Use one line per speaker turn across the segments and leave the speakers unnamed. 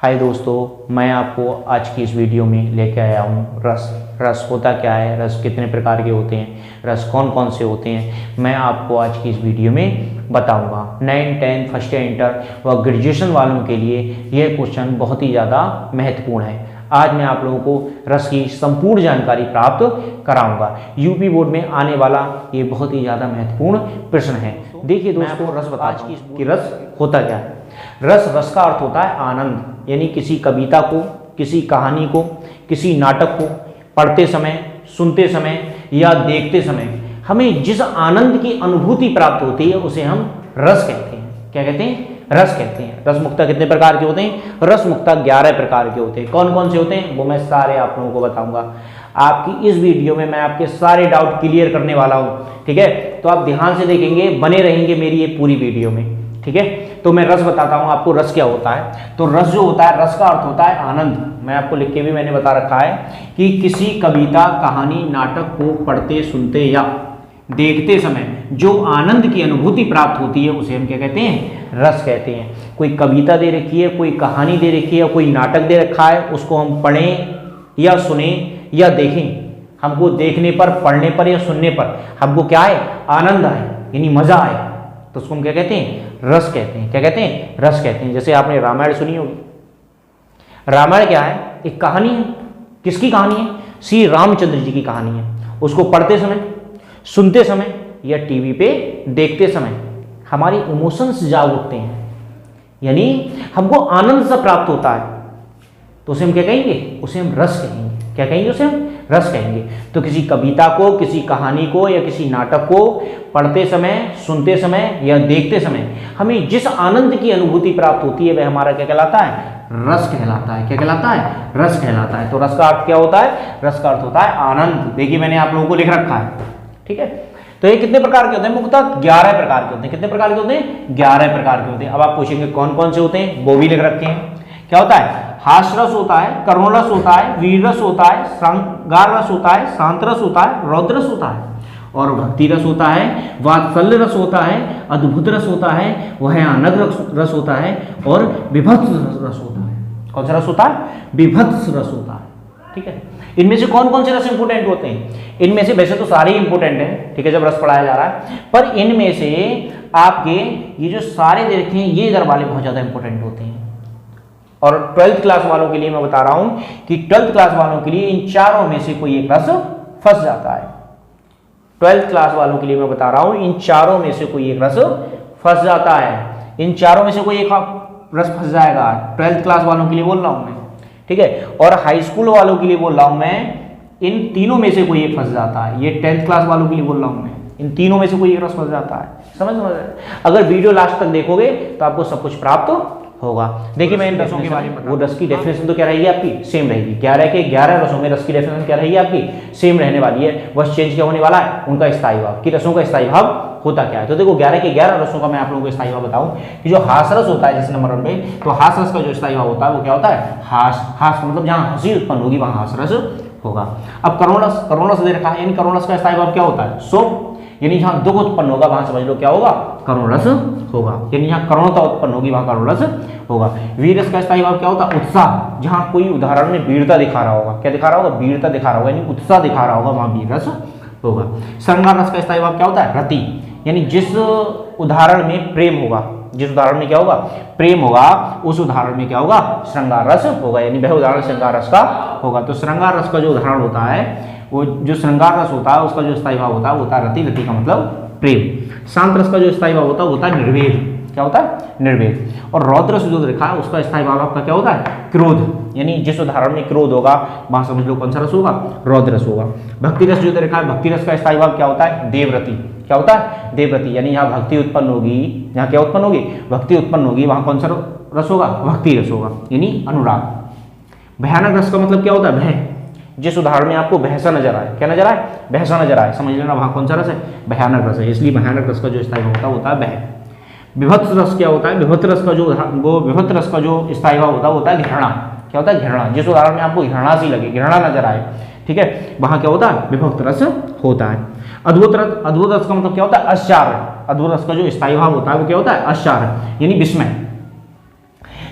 हाय दोस्तों, मैं आपको आज की इस वीडियो में लेके आया हूँ रस। रस होता क्या है, रस कितने प्रकार के होते हैं, रस कौन कौन से होते हैं, मैं आपको आज की इस वीडियो में बताऊंगा। 9, 10 फर्स्ट ईयर इंटर व ग्रेजुएशन वालों के लिए यह क्वेश्चन बहुत ही ज़्यादा महत्वपूर्ण है। आज मैं आप लोगों को रस की संपूर्ण जानकारी प्राप्त कराऊंगा। यूपी बोर्ड में आने वाला ये बहुत ही ज़्यादा महत्वपूर्ण प्रश्न है। देखिए दोस्तों, रस बता कि रस होता क्या है। रस का अर्थ होता है आनंद, यानी किसी कविता को, किसी कहानी को, किसी नाटक को पढ़ते समय, सुनते समय या देखते समय हमें जिस आनंद की अनुभूति प्राप्त होती है उसे हम रस कहते हैं। क्या कहते हैं? रस कहते हैं। रस मुक्ता कितने प्रकार के होते हैं? रस मुक्ता 11 प्रकार के होते हैं। कौन कौन से होते हैं वो मैं सारे आप लोगों को बताऊंगा। आपकी इस वीडियो में मैं आपके सारे डाउट क्लियर करने वाला हूं, ठीक है? तो आप ध्यान से देखेंगे, बने रहेंगे मेरी ये पूरी वीडियो में, ठीक है? तो मैं रस बताता हूं आपको रस क्या होता है। तो रस जो होता है, रस का अर्थ होता है आनंद। मैं आपको लिख के भी मैंने बता रखा है कि किसी कविता, कहानी, नाटक को पढ़ते, सुनते या देखते समय जो आनंद की अनुभूति प्राप्त होती है उसे हम क्या कहते हैं? रस कहते हैं। कोई कविता दे रखी है, कोई कहानी दे रखी है, कोई नाटक दे रखा है, उसको हम पढ़ें या सुने या देखें, हमको देखने पर, पढ़ने पर या सुनने पर हमको क्या है? आनंद आए, यानी मजा आए, तो उसको हम क्या कहते हैं? रस कहते हैं। क्या कहते हैं? रस कहते हैं। जैसे आपने रामायण सुनी होगी। रामायण क्या है? एक कहानी है। किसकी कहानी है? श्री रामचंद्र जी की कहानी है। उसको पढ़ते समय, सुनते समय या टीवी पे देखते समय हमारे इमोशंस जाग उठते हैं, यानी हमको आनंद सा प्राप्त होता है, तो उसे हम क्या कहेंगे? उसे हम रस कहेंगे। क्या कहेंगे? उसे हम रस कहेंगे। तो किसी कविता को, किसी कहानी को या किसी नाटक को पढ़ते समय, सुनते समय या देखते समय हमें जिस आनंद की अनुभूति प्राप्त होती है वह हमारा क्या कहलाता है? रस कहलाता है। क्या कहलाता है? रस कहलाता है। तो रस का अर्थ क्या होता है? रस का अर्थ होता है आनंद। देखिए मैंने आप लोगों को लिख रखा है, ठीक है? तो ये कितने प्रकार के होते हैं? मुख्यतः 11 प्रकार के होते हैं। कितने प्रकार के होते हैं? 11 प्रकार के होते हैं। अब आप पूछेंगे कौन कौन से होते हैं, वो भी लिख रखे हैं। क्या होता है? हास्य रस होता है, करुण रस होता है, वीर रस होता है, श्रृंगार रस होता है, शांत रस होता है, रौद्र रस होता है, और भक्ति रस होता है, वात्सल्य रस होता है, अद्भुत रस होता है, भयानक रस होता है, और विभत्स रस होता है। कौन सा रस होता है? विभत्स रस होता है, ठीक है? इनमें से कौन कौन से रस इंपोर्टेंट होते हैं? इनमें से वैसे तो सारे ही इंपोर्टेंट हैं, ठीक है, जब रस पढ़ाया जा रहा है, पर इनमें से आपके ये जो सारे दे रखे हैं ये इधर वाले बहुत ज्यादा इंपोर्टेंट होते हैं। और 12th क्लास वालों के लिए मैं बता रहा हूं कि 12th क्लास वालों के लिए इन चारों में से कोई एक रस फंस जाता है। 12th क्लास वालों के लिए मैं बता रहा हूं इन चारों में से कोई एक रस फंस जाता है। इन चारों में से कोई एक रस फंस जाएगा। 12th क्लास वालों के लिए बोल रहा हूं मैं, ठीक है? और हाई स्कूल वालों के लिए बोल रहा हूं मैं, इन तीनों में से कोई एक फंस जाता है। ये 10th क्लास वालों के लिए बोल रहा हूं मैं, इन तीनों में से कोई एक रस फंस जाता है। समझ अगर वीडियो लास्ट तक देखोगे तो आपको सब कुछ प्राप्त होगा। देखिए मैं इन रसों के बारे में, वो रस की डेफिनेशन तो क्या रहेगी आपकी? सेम रहेगी। 11 के 11 रसों में रस की डेफिनेशन क्या रहेगी आपकी? सेम रहने वाली है। बस चेंज क्या होने वाला है? उनका स्थायी भाव, कि रसों का स्थायी भाव होता क्या है। तो देखो 11 के 11 रसों का मैं आप लोगों को स्थायी भाव बताऊं कि जो हास रस होता है जिस नंबर 1 पे, तो हास रस का जो स्थायी भाव होता है वो क्या होता है? हास मतलब जहां हंसी उत्पन्न होगी वहां हास रस होगा। अब करुण रस दे रखा है, इन करुण रस का स्थायी भाव क्या होता है? शोक, यानी जहां दुख उत्पन्न होगा वहां समझ लो क्या होगा? करुण रस होगा, यानी जहां करुणता उत्पन्न होगी वहां करुण रस होगा। वीर रस का स्थायी भाव क्या होता है? उत्साह, जहां कोई उदाहरण में वीरता दिखा रहा होगा। क्या दिखा रहा होगा? वीरता दिखा रहा होगा, यानी उत्साह दिखा रहा होगा, वहां वीर रस होगा। श्रृंगार रस का स्थायी भाव क्या होता है? रति, यानी जिस उदाहरण में प्रेम होगा, जिस उदाहरण में क्या होगा? प्रेम होगा, उस उदाहरण में क्या होगा? श्रृंगार रस होगा, यानी वह उदाहरण श्रृंगार रस का होगा। तो श्रृंगार रस का जो उदाहरण होता है, वो जो श्रृंगार रस होता है उसका जो स्थायी भाव होता है वो होता है रति। रति का मतलब प्रेम। शांत रस का जो स्थायी भाव होता है वो होता है निर्वेद। क्या होता है? निर्वेद। और रौद्र रस जो लिखा है उसका स्थायी भाव आपका क्या होता है? क्रोध, यानी जिस उदाहरण में क्रोध होगा वहां समझ लो कौन सा रस होगा? रौद्र रस होगा। भक्ति रस जो लिखा है, भक्ति रस का स्थायी भाव क्या होता है? देवरति। क्या होता है? देवरति, यानी यहाँ भक्ति उत्पन्न होगी, यहाँ क्या उत्पन्न होगी? भक्ति उत्पन्न होगी, वहां कौन सा रस होगा? भक्ति रस होगा, यानी अनुराग। भयानक रस का मतलब क्या होता है? भय, जिस उदाहरण में आपको भैंसा नजर आए। क्या नजर आए? भैंसा नजर आए, समझ लेना वहां कौन सा रस है? भयानक रस है, इसलिए भयानक रस का जो स्थायी भाव होता है भय। विभत्स रस क्या होता है? विभत्स रस का जो स्थायी भाव होता है घृणा। क्या होता है? घृणा, जिस उदाहरण में आपको घृणा सी लगे, घृणा नजर आए, ठीक है, वहां क्या होता है? विभक्त रस होता है। अद्भुत रस का मतलब क्या होता है? आश्चर्य। अद्भुत रस का जो स्थायी भाव होता है वो क्या होता है? आश्चर्य, यानी विस्मय।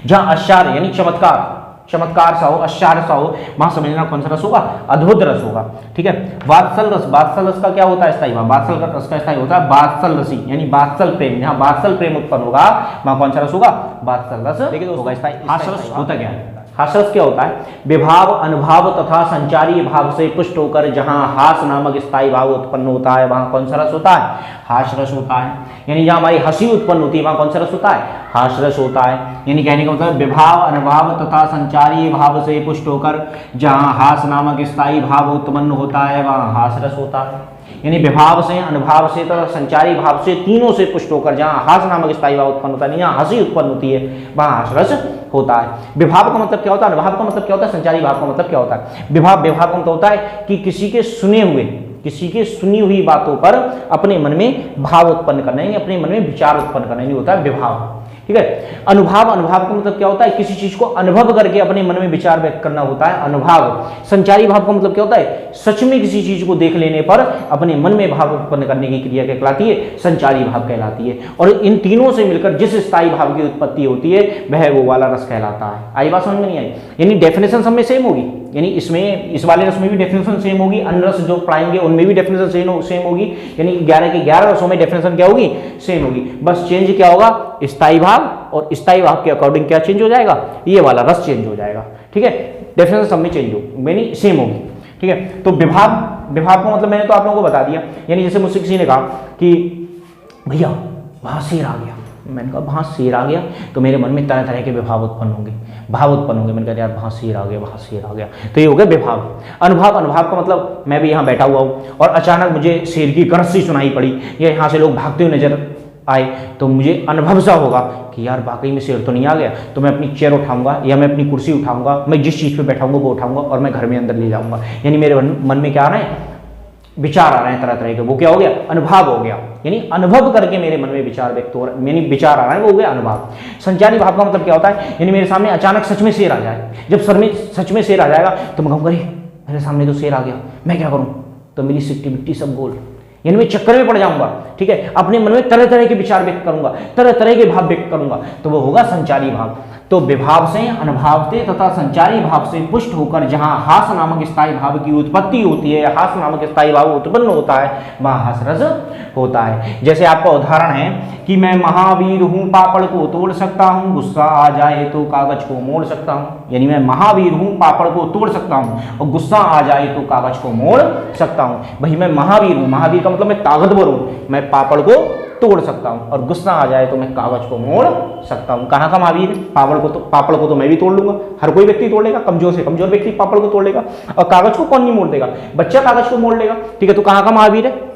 जहां आश्चर्य यानी चमत्कार, चमत्कार सा हो, आश्चर्य सा हो, वहां समझना कौन सा रस होगा, अद्भुत रस होगा। ठीक है। वात्सल रस, वात्सल रस का क्या होता है, स्थायी भाव। वात्सल रस का स्थायी होता है वात्सल रसी, यानी वात्सल प्रेम, जहां वात्सल प्रेम उत्पन्न होगा वहां कौन सा रस होगा, वात्सल रस। देखिए दोस्तों, हास रस होता क्या है, हास रस क्या होता है, विभाव अनुभाव तथा संचारी भाव से पुष्ट होकर जहां हास नामक स्थायी भाव उत्पन्न होता है वहां कौन सा रस होता है, हास रस होता है। यानी जहां हमारी हंसी उत्पन्न होती है वहां कौन सा रस होता है, हास रस होता है। यानी कहने का मतलब विभाव अनुभाव तथा संचारी भाव से पुष्ट होकर जहां हास नामक स्थायी भाव उत्पन्न होता है वहां हास रस होता है। यानी विभाव से, अनुभाव से तथा संचारी भाव से, तीनों से पुष्ट होकर जहां हास नामक स्थायी भाव उत्पन्न होता है, जहां हंसी उत्पन्न होती है वहां हास रस होता है। विभाव का मतलब क्या होता है, अनुभाव का मतलब क्या होता है, संचारी भाव का मतलब क्या होता है। विभाव का मतलब होता है कि किसी के सुने हुए, किसी के सुनी हुई बातों पर अपने मन में भाव उत्पन्न करना, यानी अपने मन में विचार उत्पन्न करना, नहीं होता है विभाव। ठीक है। अनुभाव, अनुभाव का मतलब क्या होता है, किसी चीज को अनुभव करके अपने मन में विचार व्यक्त करना होता है अनुभाव। संचारी भाव का मतलब क्या होता है, सच में किसी चीज को देख लेने पर अपने मन में भाव उत्पन्न करने की क्रिया क्या कहलाती है, संचारी भाव कहलाती है। और इन तीनों से मिलकर जिस स्थायी भाव की उत्पत्ति होती है वह वो वाला रस कहलाता है। आई बात समझ में नहीं आई, यानी डेफिनेशन सब में सेम होगी, यानी इसमें इस वाले रस में भी डेफिनेशन सेम होगी, अन्य रस जो पढ़ाएंगे उनमें भी डेफिनेशन सेम होगी, यानी 11 के 11 रसों में डेफिनेशन क्या होगी, सेम होगी। बस चेंज क्या होगा, स्थायी भाव और स्थायी भाव के अकॉर्डिंग क्या चेंज हो जाएगा, ये वाला रस चेंज हो जाएगा। ठीक है। डेफिनेशन सब में चेंज हो, यानी सेम होगी। ठीक है। तो विभाव, विभाव का मतलब मैंने तो आप लोगों को बता दिया। यानी जैसे मुझसे किसी ने कहा कि भैया वहां शेर आ गया, मैंने कहा वहां शेर आ गया, तो मेरे मन में तरह तरह के विभाव उत्पन्न होंगे, भाव उत्पन्न होंगे। मैंने कहा यार वहां शेर आ गया, वहां शेर आ गया, तो ये हो गया विभाव। अनुभाव, अनुभाव का मतलब मैं भी यहाँ बैठा हुआ हूँ और अचानक मुझे शेर की गरज सी सुनाई पड़ी, या यहाँ से लोग भागते हुए नजर आए, तो मुझे अनुभव सा होगा कि यार वाकई में शेर तो नहीं आ गया, तो मैं अपनी चेयर उठाऊंगा या मैं अपनी कुर्सी उठाऊंगा, मैं जिस चीज़ पे बैठाऊंगा वो उठाऊंगा और मैं घर में अंदर ले जाऊंगा। यानी मेरे मन में क्या आ रहे हैं, विचार आ रहे हैं तरह तरह के, वो क्या हो गया, अनुभाव हो गया। यानी अनुभव करके मेरे मन में विचार व्यक्त हो रहा है, यानी विचार आ रहा है, वो हो गया अनुभाव। संचारी भाव का मतलब क्या होता है, यानी मेरे सामने अचानक सच में शेर आ जाए। जब सच में शेर आ जाएगा तो मैं कहूँगा मेरे सामने तो शेर आ गया, मैं क्या करूँ, तो मेरी सिट्टी मिट्टी सब गोल, यानी मैं चक्कर में पड़ जाऊंगा। ठीक है। अपने मन में तरह तरह के विचार व्यक्त करूंगा, तरह तरह के भाव व्यक्त करूंगा, तो वो होगा संचारी भाव। तो विभाव से, अनुभाव से तथा संचारी भाव से पुष्ट होकर जहां हास नामक स्थायी भाव की उत्पत्ति होती है, हास नामक स्थायी भाव उत्पन्न होता है, वहां हास रस होता है। जैसे आपका उदाहरण है कि मैं महावीर हूं, पापड़ को तोड़ सकता हूं, गुस्सा आ जाए तो कागज को मोड़ सकता हूं। यानी मैं महावीर हूं, पापड़ को तोड़ सकता हूं और गुस्सा आ जाए तो कागज को मोड़ सकता हूं। भाई मैं महावीर हूं, महावीर का मतलब मैं ताकतवर हूं, मैं पापड़ को तोड़ सकता हूं और गुस्सा आ जाए तो मैं कागज को मोड़ सकता हूं। कहाँ का महावीर, पापड़ को तो मैं भी तोड़ लूंगा, हर कोई व्यक्ति तोड़ लेगा, कमजोर से कमजोर व्यक्ति पापड़ को तोड़ लेगा, और कागज को कौन नहीं मोड़ देगा, बच्चा कागज को मोड़ लेगा। ठीक है। तो कहाँ का महावीर है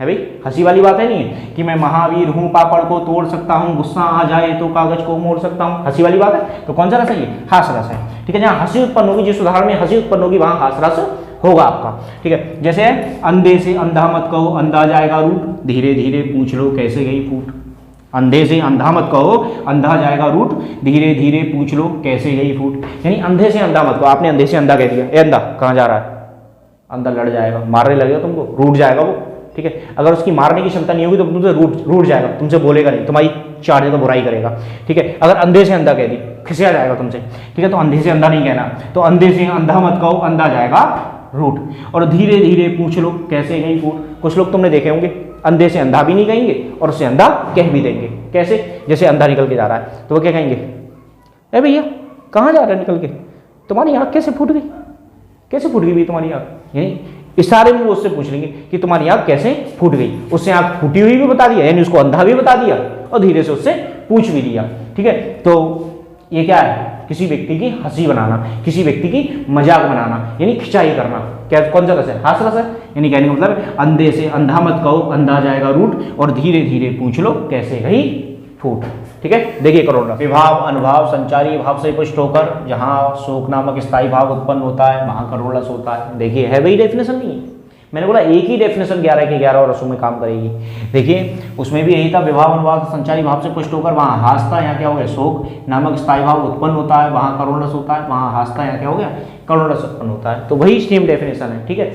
भाई, हंसी वाली बात है नहीं है कि मैं महावीर हूं, पापड़ को तोड़ सकता हूं, गुस्सा आ जाए तो कागज को मोड़ सकता हूं, हंसी वाली बात है। तो कौन सा रस है ये, हास रस है। ठीक है। जहां हंसी उत्पन्न होगी, जिस उदाहरण में हंसी उत्पन्न होगी वहां हास रस होगा आपका। ठीक है। जैसे अंधे से अंधा मत कहो, अंधा जाएगा रूट, धीरे धीरे पूछ लो कैसे गई फूट। अंधे से अंधा मत कहो, अंधा जाएगा रूट, धीरे धीरे पूछ लो कैसे गई फूट। यानी अंधे से अंधा मत कहो, आपने अंधे से अंधा कह दिया, ए अंधा कहाँ जा रहा है, अंधा लड़ जाएगा, मारने लगेगा तुमको, रूठ जाएगा वो। ठीक है। अगर उसकी मारने की क्षमता नहीं होगी तो तुमसे रूठ जाएगा, तुमसे बोलेगा नहीं, तुम्हारी 4 जगह बुराई करेगा। ठीक है। अगर अंधे से अंधा कह दी, खिसिया जाएगा तुमसे। ठीक है। तो अंधे से अंधा नहीं कहना, तो अंधे से अंधा मत कहो, अंधा जाएगा रूट, और धीरे धीरे पूछ लो कैसे गई फूट। कुछ लोग तुमने देखे होंगे अंधे से अंधा भी नहीं कहेंगे और उससे अंधा कह भी देंगे। कैसे, जैसे अंधा निकल के जा रहा है तो वो क्या कहेंगे, ए भैया कहाँ जा रहा है निकल के, तुम्हारी आँख कैसे फूट गई, कैसे फूट गई तुम्हारी आँख। यानी इशारे में वो उससे पूछ लेंगे कि तुम्हारी आँख कैसे फूट गई। उससे आँख फूटी हुई भी बता दिया, यानी उसको अंधा भी बता दिया और धीरे से उससे पूछ भी लिया। ठीक है। तो ये क्या है, किसी व्यक्ति की हंसी बनाना, किसी व्यक्ति की मजाक बनाना, यानी खिंचाई करना। क्या, कौन सा रस है, हास रस है। यानी कहने का मतलब अंधे से अंधा मत कहो, अंधा जाएगा रूट, और धीरे धीरे पूछ लो कैसे गई फूट। ठीक है। देखिए करोड़ रस, विभाव अनुभाव संचारी भाव से पुष्ट होकर जहां शोक नामक स्थायी भाव उत्पन्न होता है वहां करोड़ रस होता है। देखिए है वही डेफिनेशन नहीं है, मैंने बोला एक ही डेफिनेशन 11 के 11 रसों में काम करेगी। देखिए उसमें भी यही था, विभाव अनुभाव संचारी भाव से पुष्ट होकर वहाँ हास था, यहाँ क्या हो गया, शोक नामक स्थायी भाव उत्पन्न होता है, वहाँ करुण रस होता है, वहाँ हास था, यहाँ क्या हो गया, करुण रस उत्पन्न होता है। तो वही सेम डेफिनेशन है। ठीक है।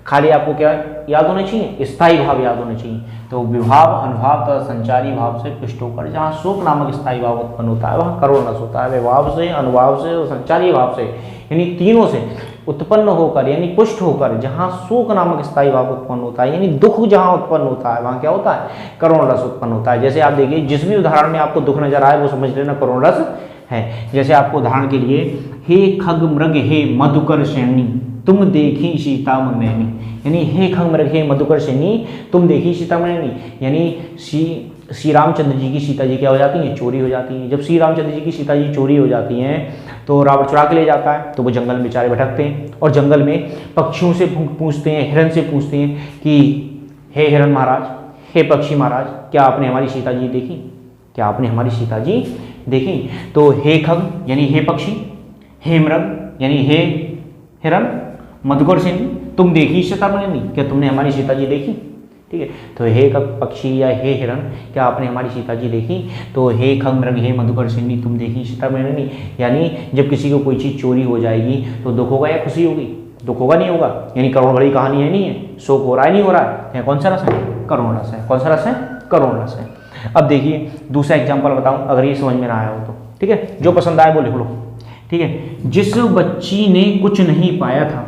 खाली आपको क्या याद होने चाहिए, स्थायी भाव याद होने चाहिए। तो विभाव, अनुभाव तथा संचारी भाव से पुष्ट होकर जहाँ शोक नामक स्थायी भाव उत्पन्न होता है वहाँ करुण रस होता है। विभाव से, अनुभाव से और संचारी भाव से, यानी तीनों से उत्पन्न होकर यानी पुष्ट होकर जहाँ शोक नामक स्थायी भाव उत्पन्न होता है, यानी दुख जहाँ उत्पन्न होता है वहाँ क्या होता है, करुण रस उत्पन्न होता है। जैसे आप देखिए, जिस भी उदाहरण में आपको दुख नजर आए वो समझ लेना करुण रस है। जैसे आपको उदाहरण के लिए, हे खग मृग हे मधुकर श्रेणी तुम देखी सीता मनैनी, यानी हे खग मृग हे मधुकर श्रेणी तुम देखी सीता मनैनी, यानी श्री रामचंद्र जी की सीता जी क्या हो जाती हैं, चोरी हो जाती हैं। जब श्री रामचंद्र जी की सीता जी चोरी हो जाती हैं तो रावण चुरा के ले जाता है, तो वो जंगल में बेचारे भटकते हैं और जंगल में पक्षियों से पूछते हैं, हिरन से पूछते हैं कि हे हिरन महाराज, हे पक्षी महाराज, क्या आपने हमारी सीता जी देखी, क्या आपने हमारी सीता जी देखी। तो हे खग यानी हे पक्षी, हे मृग यानी हे हिरन, मधुकर श्रेणी तुम देखी सीता मनैनी, क्या तुमने हमारी सीता जी देखी। ठीक है, तो हे खग पक्षी या हे हिरन, क्या आपने हमारी सीता जी देखी। तो हे खग मृग हे मधुकर श्रेणी तुम देखी सीता मनैनी, यानी जब किसी को कोई चीज़ चोरी हो जाएगी तो दुख होगा या खुशी होगी, दुख होगा नहीं होगा, यानी करुण भरी कहानी है नहीं है, शोक हो रहा है नहीं हो रहा है, कौन सा रस है, करुण रस है। कौन सा रस है, करुण रस है। अब देखिए दूसरा एग्जाम्पल बताऊं, अगर ये समझ में ना आया हो तो ठीक है, जो पसंद आए वो लिख लो। ठीक है, जिस बच्ची ने कुछ नहीं पाया था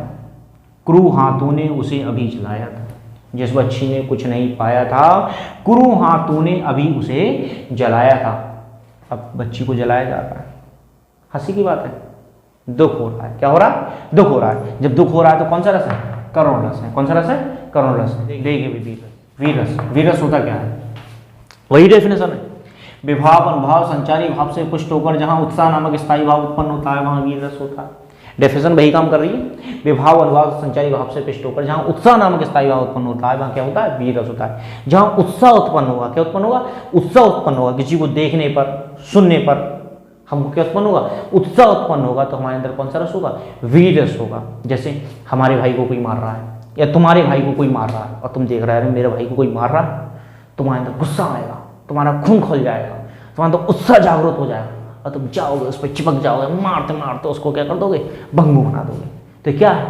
क्रू हाथों ने उसे अभी जलाया था। जिस बच्ची ने कुछ नहीं पाया था क्रू हाथों ने अभी उसे जलाया था। अब बच्ची को जलाया जा रहा है, हंसी की बात है, दुख हो रहा है। क्या हो रहा है, दुख हो रहा है। जब दुख हो रहा है तो कौन सा रस है, करुण रस है। कौन सा रस है, करुण रस है। देखिए वीर रस, वीर रस होता क्या है, वही डेफिनेशन है, विभाव, अनुभाव, संचारी भाव से पुष्ट होकर जहां उत्साह नामक स्थायी भाव उत्पन्न होता है वहां वीर रस होता है। डेफिनेशन वही काम कर रही है, विभाव, अनुभाव, संचारी भाव से पुष्ट होकर जहां उत्साह नामक स्थायी भाव उत्पन्न होता है वहां क्या होता है, वीर रस होता है। जहां उत्साह उत्पन्न होगा, क्या उत्पन्न होगा, उत्साह उत्पन्न होगा, किसी को देखने पर, सुनने पर हमको क्या उत्पन्न होगा, उत्साह उत्पन्न होगा, तो हमारे अंदर कौन सा रस होगा, वीर रस होगा। जैसे हमारे भाई को कोई मार रहा है या तुम्हारे भाई को कोई मार रहा है और तुम देख रहे हो मेरे भाई को कोई मार रहा है, तुम्हारे अंदर गुस्सा आएगा, तुम्हारा खून खोल जाएगा, तुम्हारा अंदर उत्साह जागृत हो जाएगा और तुम जाओगे उस पर चिपक जाओगे, मारते मारते उसको क्या कर दोगे, भंगू बना दोगे। तो क्या है,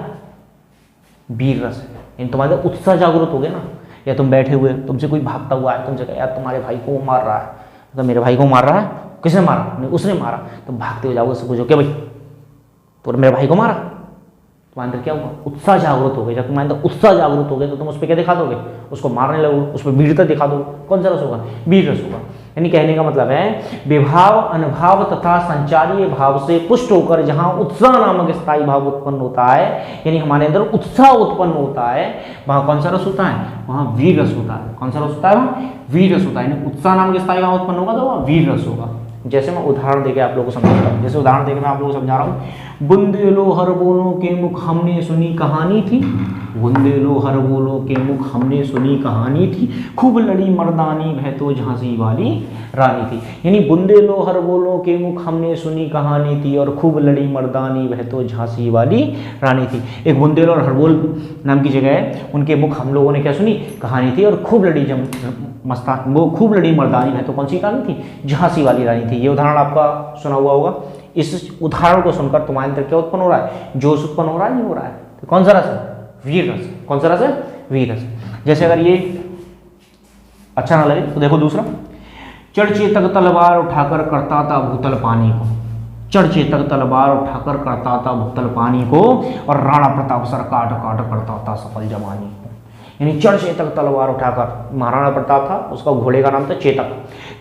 वीर रस है, इन तुम्हारे उत्साह जागृत हो गए ना। या तुम बैठे हुए, तुमसे कोई भागता हुआ है, तुमसे कहा यार तुम्हारे भाई को वो मार रहा है, तो मेरे भाई को मार रहा है, किसने मारा, नहीं उसने मारा, तुम भागते हो जाओगे, उससे पूछो क्या भाई तो मेरे भाई को मारा, तुम्हारे अंदर क्या हुआ, उत्साह जागृत हो गए। जब तुम्हारे अंदर उत्साह जागृत हो गए तो तुम उस पर क्या दिखा दोगे, उसको मारने लगोगे, उस पर वीरता दिखा दोगे। कौन सा रस होगा, वीर रस होगा। यानी कहने का मतलब है विभाव, अनुभाव तथा संचारीय भाव से पुष्ट होकर जहां उत्साह नामक स्थायी भाव उत्पन्न होता है, यानी हमारे अंदर उत्साह उत्पन्न होता है, वहां कौन सा रस होता है, वहां वीर रस होता है। कौन सा रस होता है, वहां वीर रस होता है। यानी उत्साह नामक स्थायी भाव उत्पन्न होगा तो वहां वीर रस होगा। जैसे मैं उदाहरण देके आप लोगों को समझा रहा हूँ, जैसे उदाहरण देके मैं आप लोगों को समझा रहा हूँ, बुंदेलो हर बोलों के मुख हमने सुनी कहानी थी, बुंदेलो हर बोलों के मुख हमने सुनी कहानी थी, खूब लड़ी मर्दानी वह तो झांसी वाली रानी थी। यानी बुंदेलो हर बोलों के मुख हमने सुनी कहानी थी और खूब लड़ी मर्दानी वह तो झांसी वाली रानी थी। एक बुंदेलो और हरबोल नाम की जगह है, उनके मुख हम लोगों ने क्या सुनी, कहानी थी, और खूब लड़ी मस्तान, वो खूब लड़ी मर्दानी वह तो कौन सी रानी थी, झांसी वाली रानी थी। ये उदाहरण आपका सुना हुआ होगा। इस उदाहरण को सुनकर तुम्हारे अंदर क्या उत्पन्न हो रहा है, जोश उत्पन्न हो रहा है, नहीं हो रहा है। तो कौन सा रस है, वीर रस। कौन सा रस है, वीर रस। जैसे अगर ये अच्छा ना लगे तो देखो दूसरा, चढ़चेतक तलवार उठाकर करता था भूतल पानी को, चढ़चेतक तलवार उठाकर करता था भूतल पानी को, और राणा प्रताप सर काट काट करता था सफल जवानी को। यानी चढ़ चेतक तलवार उठाकर, महाराणा प्रताप था, उसका घोड़े का नाम था चेतक,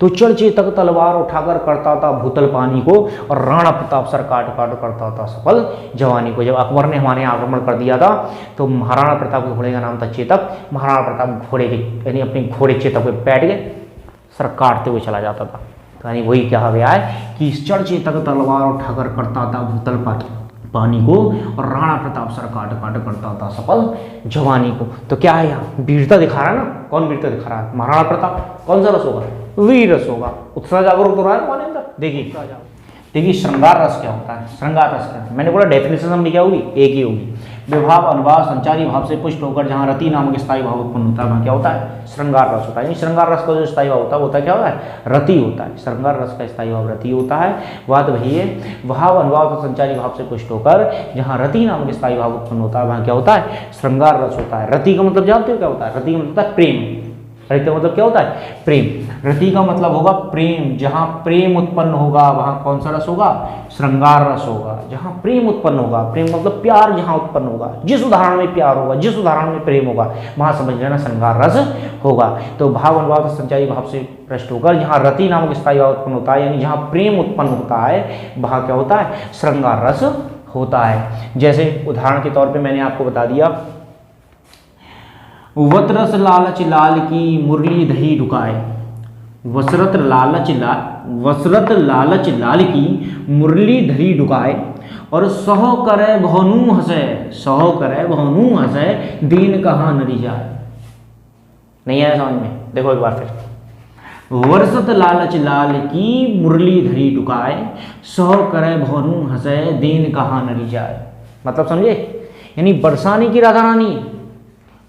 तो चढ़ चेतक तलवार उठाकर करता था भूतल पानी को, और राणा प्रताप सर काट काट करता था सफल जवानी को। जब अकबर ने हमारे यहाँ आक्रमण कर दिया था तो महाराणा प्रताप के घोड़े का नाम था चेतक। महाराणा प्रताप घोड़े के यानी अपने घोड़े चेतक पे बैठ गए, सर काटते हुए चला जाता था। तो यानी वही कहा गया है कि चढ़ चेतक तलवार उठाकर करता था भूतल पानी को, और राणा प्रताप सर काट काट करता था सफल जवानी को। तो क्या है, यहाँ वीरता दिखा रहा है ना। कौन वीरता दिखा रहा है, महाराणा प्रताप। कौन सा रस होगा, वीर रस होगा। उत्साह जागरूक हो रहा है हमारे अंदर। देखिए श्रृंगार रस क्या होता है, श्रृंगार रस क्या है, मैंने बोला डेफिनेशन भी क्या होगी, एक ही होगी। विभाव अनुभाव संचारी भाव से पुष्ट होकर जहाँ रति नामक स्थायी भाव उत्पन्न होता है वहाँ क्या होता है? श्रृंगार रस होता है। श्रृंगार रस का जो स्थायी भाव होता है वो होता है क्या होता है? रति होता है। श्रृंगार रस का स्थायी भाव रति होता है। बात वही है, भाव अनुभाव तो संचारी भाव से पुष्ट होकर जहाँ रति नामक स्थायी भाव उत्पन्न होता है वहाँ क्या होता है? श्रृंगार रस होता है। रति का मतलब जानते हो क्या होता है? रति का मतलब होता है प्रेम। रति का मतलब क्या होता है? प्रेम। रति का मतलब होगा प्रेम। जहाँ प्रेम उत्पन्न होगा वहाँ कौन सा रस होगा? श्रृंगार रस होगा। जहाँ प्रेम उत्पन्न होगा, प्रेम मतलब प्यार जहाँ उत्पन्न होगा, जिस उदाहरण में प्यार होगा, जिस उदाहरण में प्रेम होगा वहाँ समझ लेना श्रृंगार रस होगा। तो भाव अनुभाव संचारी भाव से पृष्ठ होकर जहाँ रति नामक स्थायी भाव उत्पन्न होता है, यानी जहाँ प्रेम उत्पन्न होता है वहाँ क्या होता है? श्रृंगार रस होता है। जैसे उदाहरण के तौर पर मैंने आपको बता दिया, वतरस लालच लाल की मुरली दही डुकाए। वसरत लालच लाल की मुरली धरी डुकाए और सहो करे भवनू हंसे दीन कहाँ नरी जाए। नहीं आया समझ में? देखो एक बार फिर। वर्षत लालच लाल की मुरली धरी डुकाए सहो करे भवनू हंसे दीन कहाँ नरी जाए। मतलब समझे? यानी बरसाने की राधा रानी,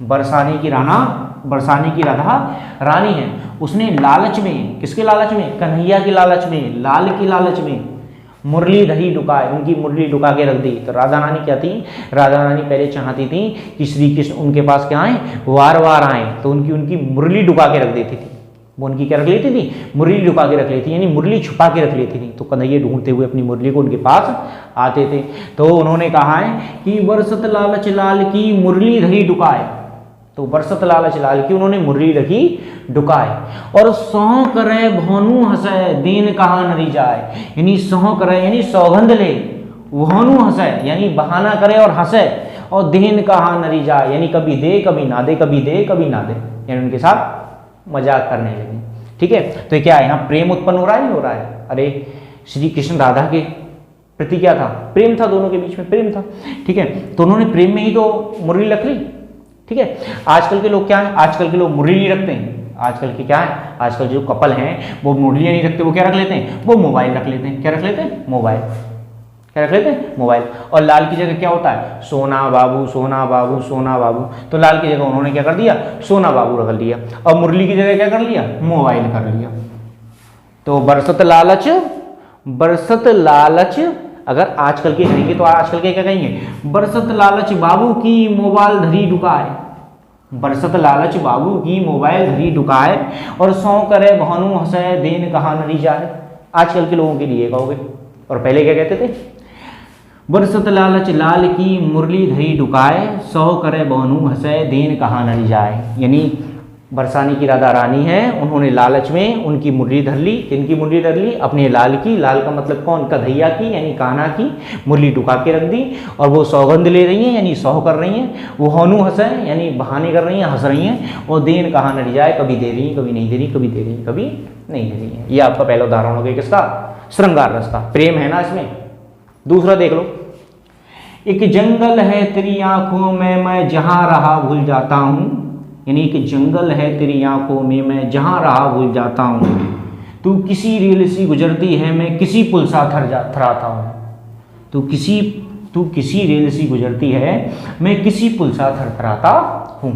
बरसाने की राधा रानी है। उसने लालच में, किसके लालच में? कन्हैया की लालच में, लाल की लालच में मुरली धरी डुकाए, उनकी मुरली डुका के रख दी। तो राधा रानी क्या थी? राधा रानी पहले चाहती थी कि श्री कृष्ण उनके पास क्या आए? वार वार आए। तो उनकी मुरली डुका के रख देती थी। वो उनकी क्या रख लेती थी? मुरली डुका के रख लेती, यानी मुरली छुपा के रख लेती थी। तो कन्हैया ढूंढते हुए अपनी मुरली को उनके पास आते थे। तो उन्होंने कहा है कि बरसत लालच लाल की मुरली धरी डुकाए। तो बरसत लालच लाल की उन्होंने मुरली रखी डुकाए और सौ करे भोनू हंसे दीन कहाँ नरी जाए। यानी सौ करे यानी सौगंध ले, भोनू हंसे यानी बहाना करे और हंसे, और दीन कहाँ नरी जाए यानी कभी दे कभी ना दे, कभी दे कभी ना दे, यानी उनके साथ मजाक करने लगे। ठीक है, तो क्या है? यहाँ प्रेम उत्पन्न हो रहा है नहीं हो रहा है? अरे श्री कृष्ण राधा के प्रति क्या था? प्रेम था, दोनों के बीच में प्रेम था। ठीक है, तो उन्होंने प्रेम में ही तो मुरली रख ली। ठीक है, आजकल के लोग क्या है? आजकल के लोग मुरली नहीं रखते हैं। आजकल के क्या है? आजकल जो कपल हैं वो मुरलियाँ नहीं रखते, वो क्या रख लेते हैं? वो मोबाइल रख लेते हैं। क्या रख लेते हैं? मोबाइल। क्या रख लेते हैं? मोबाइल। और लाल की जगह क्या होता है? सोना बाबू, सोना बाबू, सोना बाबू। तो लाल की जगह उन्होंने क्या कर दिया? सोना बाबू रख लिया। और मुरली की जगह क्या कर लिया? मोबाइल कर लिया। तो बरसत लालच अगर आजकल के कहेंगे तो आजकल के क्या कहेंगे? बरसत लालच बाबू की मोबाइल धरी डुकाए। बरसत लालच बाबू की मोबाइल धरी डुकाए और सौ करे भानु हंसे देन कहाँ नरी जाए। आजकल के लोगों के लिए कहोगे, और पहले क्या कहते थे? बरसत लालच लाल की मुरली धरी डुकाए सौ करे भानु हंसे देन कहाँ नरी जाए। यानी बरसाने की राधा रानी है, उन्होंने लालच में उनकी मुरली धर ली। इनकी मुरली धर ली अपने लाल की। लाल का मतलब कौन? कन्हैया की यानी कान्हा की मुरली डुका के रख दी। और वो सौगंध ले रही हैं यानी सौह कर रही हैं। वो होनू हंसे यानी बहाने कर रही हैं, हंस रही हैं। और देन कहाँ नरी जाए, कभी दे रही, कभी नहीं दे रही, कभी दे रही, कभी नहीं दे रही है। ये आपका पहला उदाहरण हो गया किसका? श्रृंगार रस का। प्रेम है ना इसमें। दूसरा देख लो, एक जंगल है तेरी आंखों में मैं जहाँ रहा भूल जाता हूँ। यानी कि जंगल है तेरी आंखों में मैं जहाँ रहा भूल जाता हूँ। तू किसी रेल सी गुजरती है मैं किसी पुल सा थराता हूँ। तू किसी रेल सी गुजरती है मैं किसी पुल सा थरथराता हूँ।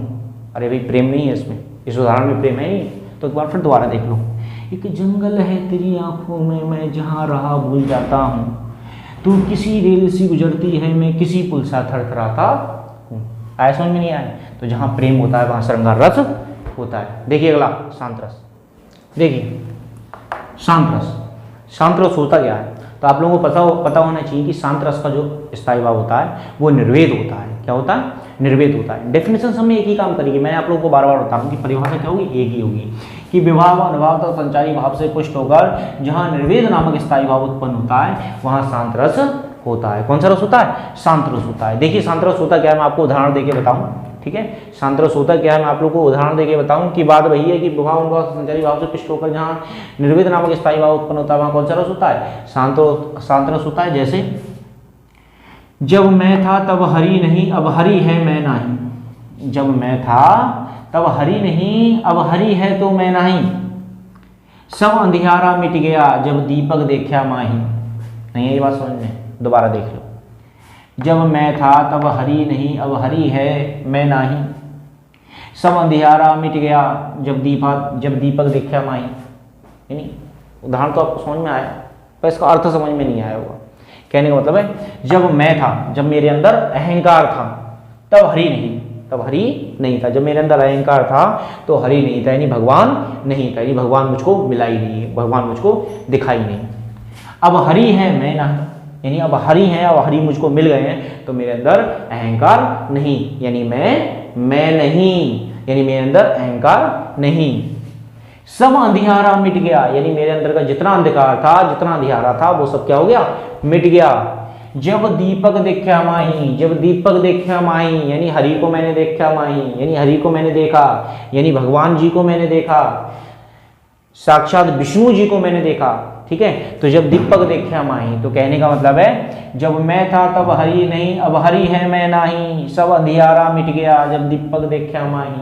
अरे भाई प्रेम नहीं है इसमें, इस उदाहरण में प्रेम है नहीं। तो एक बार फिर दोबारा देख लो, एक जंगल है तेरी आंखों में मैं जहाँ रहा भूल जाता हूँ। तू किसी रेल सी गुजरती है मैं किसी पुल सा थरथराता हूँ। आया समझ में नहीं आया? तो जहाँ प्रेम होता है वहाँ श्रृंगार रस होता है। देखिए अगला शांत रस। देखिए शांत रस होता क्या है? तो आप लोगों को पता होना चाहिए कि शांत रस का जो स्थायी भाव होता है वो निर्वेद होता है। क्या होता है? निर्वेद होता है। डेफिनेशन सब में एक ही काम करेगी। मैंने आप लोगों को बार बार बता रहा हूँ कि परिभाषा क्या होगी? एक ही होगी कि विभाव अनुभाव तथा संचारी भाव से पुष्ट होकर जहाँ निर्वेद नामक स्थायी भाव उत्पन्न होता है वहाँ शांत रस होता है। कौन सा रस होता है? शांत रस होता है। देखिए शांत रस होता क्या है, मैं आपको उदाहरण देके बताऊं। ठीक है, शांत रस होता क्या है, मैं आप लोगों को उदाहरण देके बताऊं कि बात वही है कि विभाव अनुभाव संचारी भाव से पुष्ट होकर जहाँ निर्वेद नामक स्थायी भाव उत्पन्न होता है वहाँ कौन सा रस होता है? शांत रस होता है। जैसे जब मैं था तब हरि नहीं अब हरि है मैं नहीं। जब मैं था तब हरि नहीं अब हरि है तो मैं नहीं। सब अंधियारा मिट गया जब दीपक देखा माही। नहीं है ये बात समझ में? दोबारा देख लो। जब मैं था तब हरी नहीं, अब हरी है मैं नाही। सब अंधियारा मिट गया, जब दीपक देखा माही। यानी उदाहरण तो आपको समझ में आया, पर इसका अर्थ समझ में नहीं आया होगा। कहने का मतलब है जब मैं था, जब मेरे अंदर अहंकार था, तब हरि नहीं था। जब मेरे अंदर अहंकार था तो हरि नहीं था, यानी भगवान नहीं था, यानी भगवान मुझको मिला ही नहीं, भगवान मुझको दिखाई नहीं। अब हरि है मैं नहीं, यानी अब हरि हैं, अब हरि मुझको मिल गए हैं, तो मेरे अंदर अहंकार नहीं, यानी मैं नहीं, यानी मेरे अंदर अहंकार नहीं। सब अंधियारा मिट गया, यानी मेरे अंदर का जितना अंधकार था, जितना अंधियारा था, वो सब क्या हो गया, मिट गया। जब दीपक देखा माही, यानी हरि को मैंने देखा माही, यानी हरि को मैंने देखा, यानी भगवान जी को मैंने देखा, साक्षात विष्णु जी को मैंने देखा। ठीक है, तो जब दीपक देखा माही, तो कहने का मतलब है जब मैं था तब हरि नहीं, अब हरि है मैं नाही, सब अंधियारा मिट गया, जब दीपक देखा माही।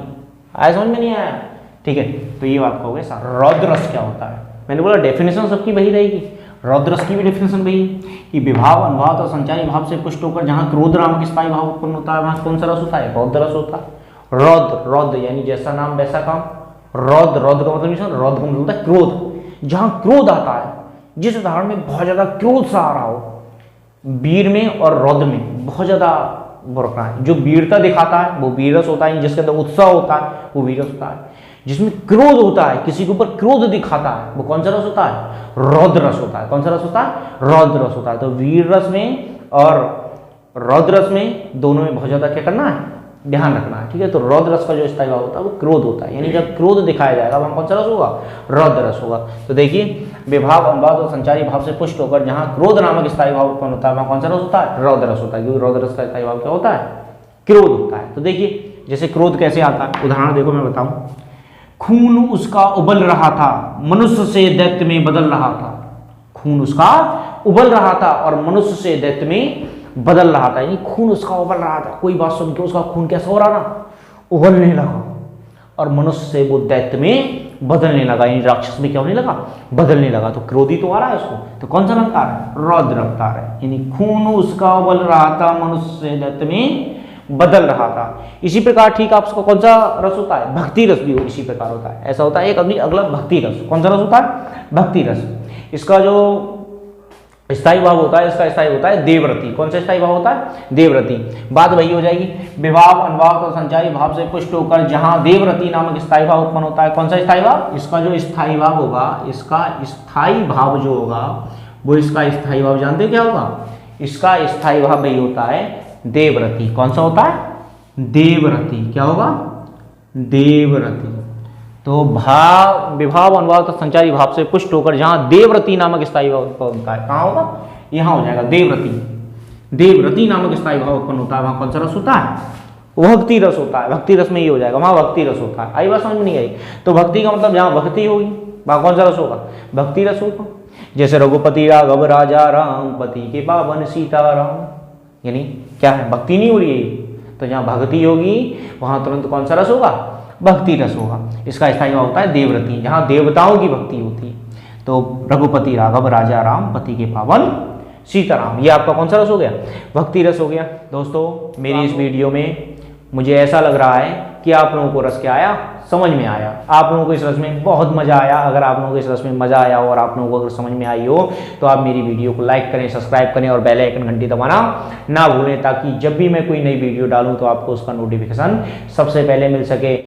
आया समझ में नहीं आया? ठीक है, तो ये बात कहोगे सर रौद्र रस क्या होता है। मैंने बोला डेफिनेशन सबकी वही रहेगी, रौद्र रस की भी डेफिनेशन वही कि विभाव, अनुभाव और संचारी भाव से पुष्ट होकर जहाँ क्रोध नामक स्थायी भाव उत्पन्न होता है, वहाँ कौन सा रस होता है, रौद्र रस होता है। रौद्र यानी जैसा नाम वैसा काम। रौद्र का मतलब रौद्र का मतलब होता है क्रोध। जहाँ क्रोध आता है, जिस उदाहरण में बहुत ज्यादा क्रोध सा आ रहा हो, वीर में और रौद्र में बहुत ज्यादा फर्क है। जो वीरता दिखाता है वो वीर रस होता है, जिसके अंदर उत्साह होता है वो वीर रस होता है। जिसमें क्रोध होता है, किसी के ऊपर क्रोध दिखाता है, वो कौन सा रस होता है, रौद्र रस होता है। कौन सा रस होता है, रौद्र रस होता है। तो वीर रस में और रौद्र रस में दोनों में बहुत ज्यादा क्या करना है, ध्यान रखना है। ठीक है, तो रौद्र रस का जो स्थायी भाव होता है वो क्रोध होता है, यानी जब क्रोध दिखाया जाएगा वहां कौन सा रस होगा, रौद्र रस होगा। तो देखिए विभाव, अनुभाव और संचारी भाव से पुष्ट होकर जहां क्रोध नामक स्थायी भाव उत्पन्न होता है, वहां कौन सा रस होता है, रौद्र रस होता है, क्योंकि रौद्र रस का स्थायी भाव क्या होता है, क्रोध होता है। तो देखिए जैसे क्रोध कैसे आता है, उदाहरण देखो मैं बताऊं। खून उसका उबल रहा था, मनुष्य से दैत्य में बदल रहा था। खून उसका उबल रहा था और मनुष्य से दैत्य में बदल रहा था, यानी खून उसका उबल रहा था। कोई बात सुन के उसका खून कैसा हो रहा था, उबलने लगा, और मनुष्य से वो दैत्य में बदलने लगा, यानी राक्षस में क्या होने लगा, बदलने लगा। तो क्रोधी तो आ रहा है उसको, तो कौन सा रफ्तार है, रौद्र रफ्तार है। यानी खून उसका उबल रहा था, मनुष्य से दैत्य में बदल रहा था। इसी प्रकार ठीक आपको कौन सा रस होता है, भक्ति रस भी इसी प्रकार होता है। ऐसा होता है एक अगली अगला भक्ति रस। कौन सा रस होता है, भक्ति रस। इसका जो स्थायी भाव होता है, इसका स्थायी होता है देवव्रति। कौन सा स्थायी भाव होता है, देवव्रति। बात वही हो जाएगी, विभाव, अनुभाव और संचारी भाव से पुष्ट होकर जहां देवव्रति नामक स्थायी भाव उत्पन्न होता है। कौन सा स्थायी भाव, इसका जो स्थायी भाव होगा, इसका स्थायी भाव जो होगा वो, इसका स्थायी भाव जानते हो क्या होगा, इसका स्थायी भाव वही होता है देवव्रति। कौन सा होता है, देवव्रति। क्या होगा, देवव्रति। तो विभाव, अनुभाव तथा संचारी भाव से पुष्ट होकर जहां देवव्रति नामक स्थायी भाव उत्पन्न होता है, कहां होगा, यहां हो जाएगा देवव्रति। देवव्रति नामक स्थायी भाव उत्पन्न होता है, वहां कौन सा रस होता है, भक्ति रस होता है। भक्ति रस में ये हो जाएगा, वहां भक्ति रस होता है। आई बात समझ में नहीं आई? तो भक्ति का मतलब जहां भक्ति होगी वहां कौन सा रस होगा, भक्ति रस होगा। जैसे रघुपति राघव राजा राम, पति के पावन सीताराम, यानी क्या है, भक्ति नहीं हो रही है। तो जहां भक्ति होगी वहां तुरंत कौन सा रस होगा, भक्ति रस होगा। इसका स्थायी भाव होता है देवव्रति, जहां देवताओं की भक्ति होती है। तो रघुपति राघव राजा राम, पति के पावन सीताराम, ये आपका कौन सा रस हो गया, भक्ति रस हो गया। दोस्तों मेरी इस वीडियो में मुझे ऐसा लग रहा है कि आप लोगों को रस क्या आया, समझ में आया। आप लोगों को इस रस में बहुत मजा आया। अगर आप लोगों को इस रस में मजा आया हो और आप लोगों को अगर समझ में आई हो तो आप मेरी वीडियो को लाइक करें, सब्सक्राइब करें और बेल आइकन घंटी दबाना ना भूलें, ताकि जब भी मैं कोई नई वीडियो डालूं तो आपको उसका नोटिफिकेशन सबसे पहले मिल सके।